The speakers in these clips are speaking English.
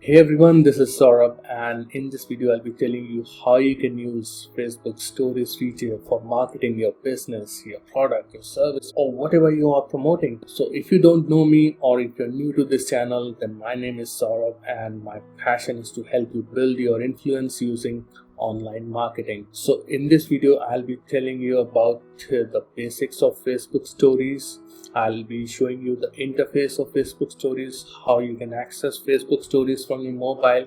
Hey everyone, this is Saurabh, and in this video I'll be telling you how you can use Facebook Stories feature for marketing your business, your product, your service, or whatever you are promoting. So if you don't know me or if you're new to this channel, then my name is Saurabh and my passion is to help you build your influence using online marketing. So in this video I'll be telling you about the basics of Facebook Stories. I'll be showing you the interface of Facebook Stories, how you can access Facebook Stories from your mobile,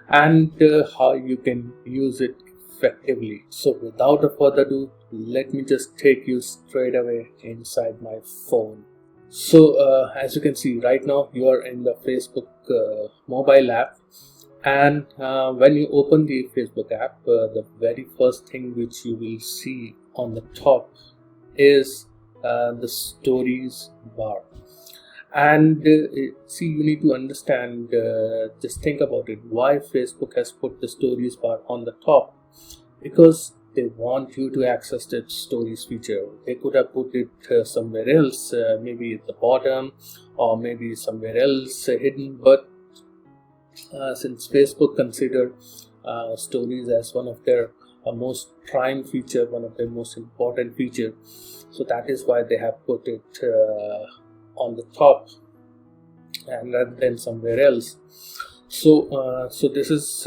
and how you can use it effectively. So without a further ado, let me just take you straight away inside my phone. So as you can see right now, you are in the Facebook mobile app, and when you open the Facebook app, the very first thing which you will see on the top is the stories bar. And see, you need to understand, just think about it, why Facebook has put the stories bar on the top. Because they want you to access that stories feature. They could have put it somewhere else, maybe at the bottom or maybe somewhere else hidden, but since Facebook consider stories as one of their most prime feature, one of their most important feature, so that is why they have put it on the top and rather than somewhere else. So this is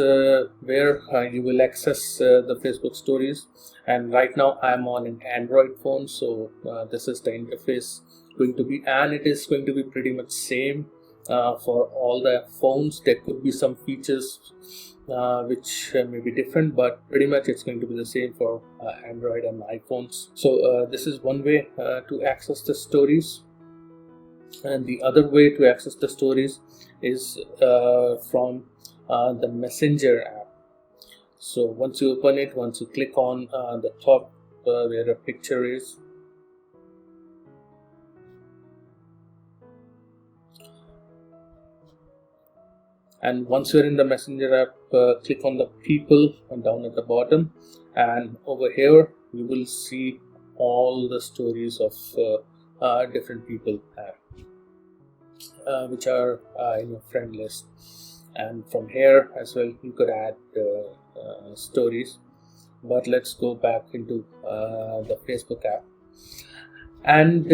where you will access the Facebook stories. And right now I'm on an Android phone, so this is the interface going to be, and it is going to be pretty much same for all the phones. There could be some features which may be different, but pretty much it's going to be the same for Android and iPhones. So this is one way to access the stories, and the other way to access the stories is from the Messenger app. So once you open it, once you click on the top where a picture is, and once you're in the Messenger app, click on the people down at the bottom, and over here you will see all the stories of different people which are in your friend list. And from here as well you could add stories. But let's go back into the Facebook app, and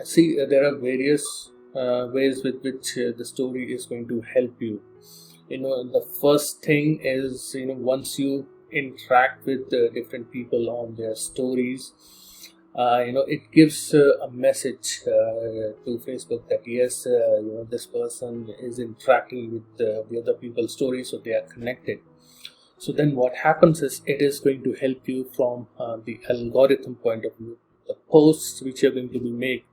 see, there are various ways with which the story is going to help you. The first thing is, once you interact with different people on their stories, it gives a message to Facebook that yes, this person is interacting with the other people's stories, so they are connected. So then what happens is, it is going to help you from the algorithm point of view. The posts which you're going to be make,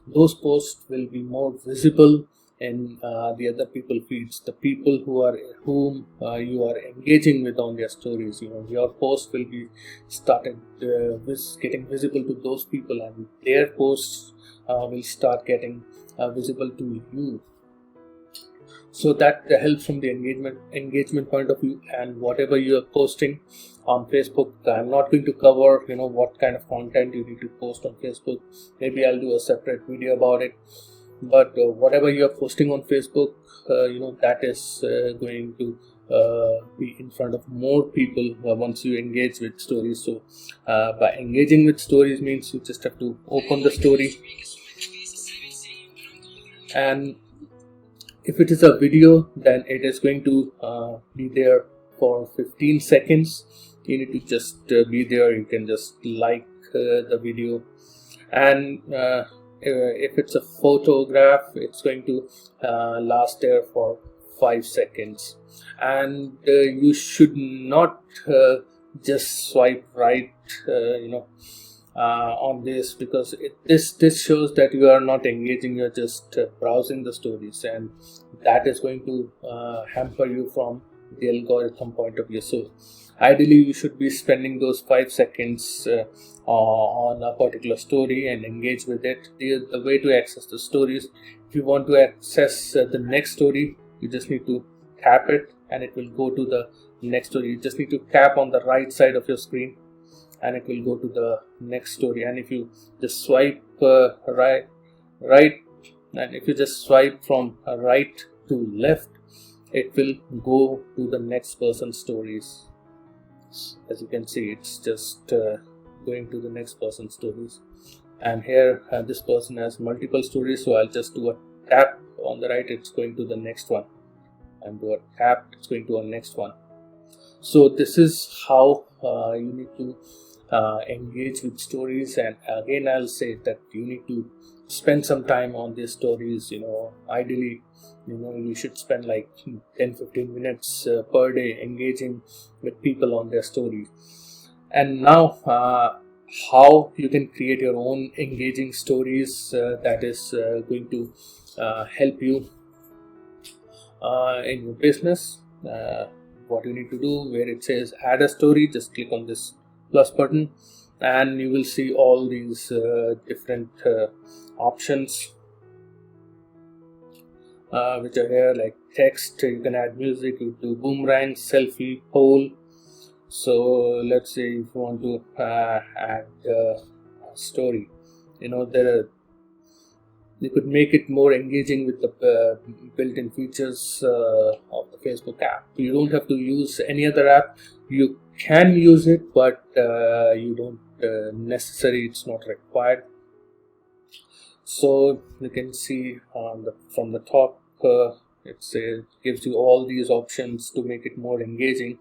those posts will be more visible in the other people feeds, the people whom you are engaging with on their stories. Your post will be started getting visible to those people, and their posts will start getting visible to you. So that helps from the engagement point of view. And whatever you are posting on Facebook, I'm not going to cover what kind of content you need to post on Facebook. Maybe I'll do a separate video about it. But whatever you are posting on Facebook, that is going to be in front of more people once you engage with stories. So by engaging with stories means you just have to open the story, and if it is a video, then it is going to be there for 15 seconds. You need to just be there. You can just like the video. And if it's a photograph, it's going to last there for 5 seconds. And you should not just swipe right on this, because this shows that you are not engaging, you're just browsing the stories, and that is going to hamper you from the algorithm point of view. So ideally you should be spending those 5 seconds on a particular story and engage with it. The way to access the stories, if you want to access the next story, you just need to tap it and it will go to the next story. You just need to tap on the right side of your screen and it will go to the next story. And if you just swipe right and if you just swipe from right to left, it will go to the next person's stories. As you can see, it's just going to the next person's stories. And here this person has multiple stories, so I'll just do a tap on the right, it's going to the next one, and do a tap, it's going to our next one. So this is how you need to engage with stories. And again, I'll say that you need to spend some time on these stories. Ideally, you should spend like 10-15 minutes per day engaging with people on their stories. And now how you can create your own engaging stories that is going to help you in your business. What you need to do, where it says add a story, just click on this plus button, and you will see all these different options which are here, like text. You can add music, you do boomerang, selfie, poll. So let's say if you want to add a story, you could make it more engaging with the built-in features of the Facebook app. You don't have to use any other app. You can use it, but you don't necessarily, it's not required. So you can see from the top, it gives you all these options to make it more engaging.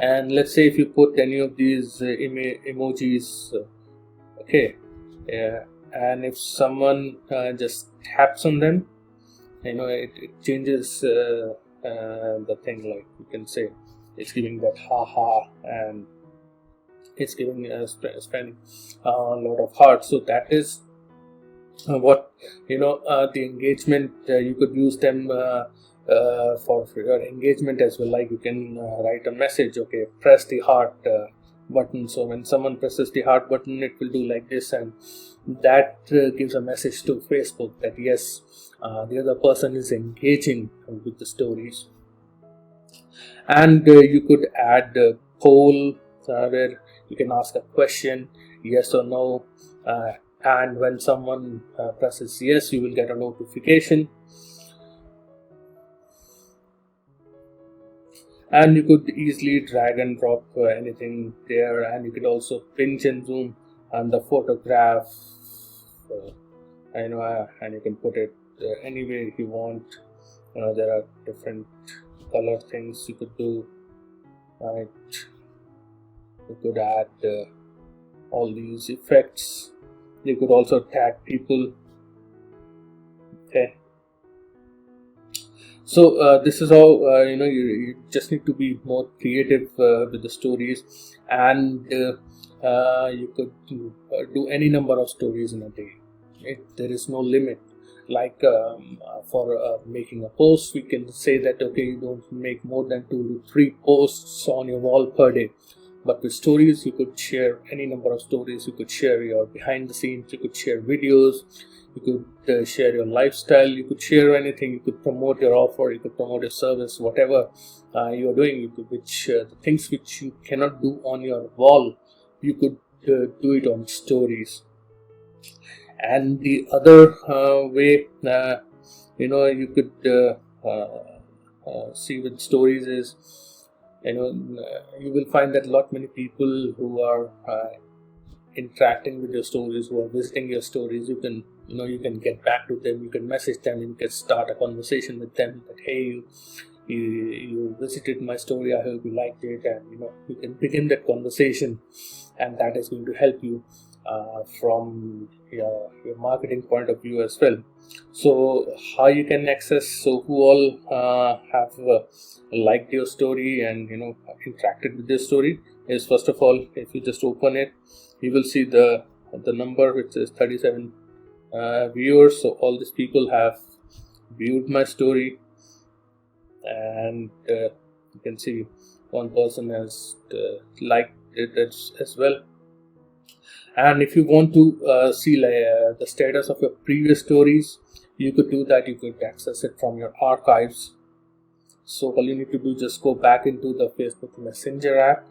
And let's say if you put any of these emojis, okay, and if someone just taps on them, it changes the thing. Like you can say it's giving that haha, and it's giving spending a lot of hearts. So that is what the engagement. You could use them for your engagement as well. Like you can write a message, okay, press the heart button. So when someone presses the heart button, it will do like this, and that gives a message to Facebook that yes, the other person is engaging with the stories. And you could add a poll where you can ask a question, yes or no, and when someone presses yes, you will get a notification. And you could easily drag and drop anything there, and you could also pinch and zoom on the photograph, and you can put it anywhere you want. There are different color things you could do, right? You could add all these effects. You could also tag people. Okay. So this is how you just need to be more creative with the stories, and you could do any number of stories in a day. There is no limit. Like for making a post, we can say that okay, you don't make more than 2 to 3 posts on your wall per day. But with stories, you could share any number of stories. You could share your behind the scenes. You could share videos. You could share your lifestyle. You could share anything. You could promote your offer. You could promote your service. Whatever you are doing, the things which you cannot do on your wall, you could do it on stories. And the other way, you could see with stories is, you will find that many people who are interacting with your stories, who are visiting your stories, you can get back to them, you can message them, you can start a conversation with them that hey, you visited my story, I hope you liked it, and you can begin that conversation, and that is going to help you from your marketing point of view as well. So how you can access, so who all have liked your story and interacted with your story is, first of all, if you just open it, you will see the number which is 37 viewers. So all these people have viewed my story, and you can see one person has liked it as well. And if you want to see the status of your previous stories, you could do that. You could access it from your archives. So all you need to do, just go back into the Facebook Messenger app,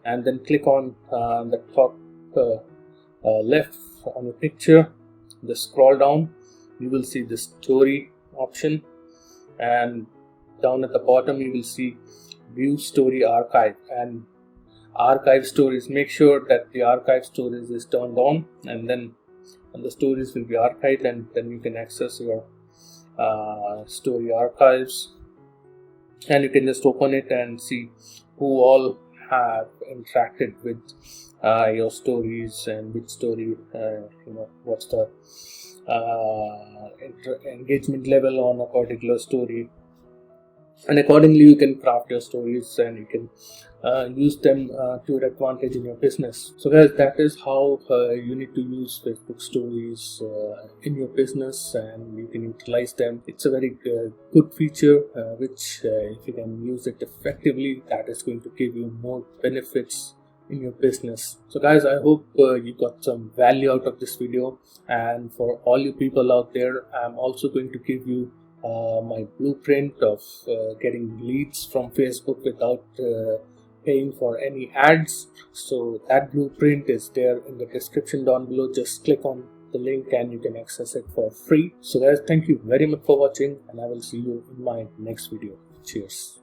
and then click on the top left on the picture. Just scroll down. you will see the story option, and down at the bottom you will see view story archive and archive stories. Make sure that the archive stories is turned on, and then the stories will be archived, and then you can access your story archives, and you can just open it and see who all have interacted with your stories, and which story, what's the engagement level on a particular story, and accordingly you can craft your stories and you can use them to your advantage in your business. So guys, that is how you need to use Facebook stories in your business, and you can utilize them. It's a very good feature which if you can use it effectively, that is going to give you more benefits in your business. So guys, I hope you got some value out of this video, and for all you people out there, I'm also going to give you my blueprint of getting leads from Facebook without paying for any ads. So that blueprint is there in the description down below. Just click on the link and you can access it for free. So guys, thank you very much for watching, and I will see you in my next video. Cheers.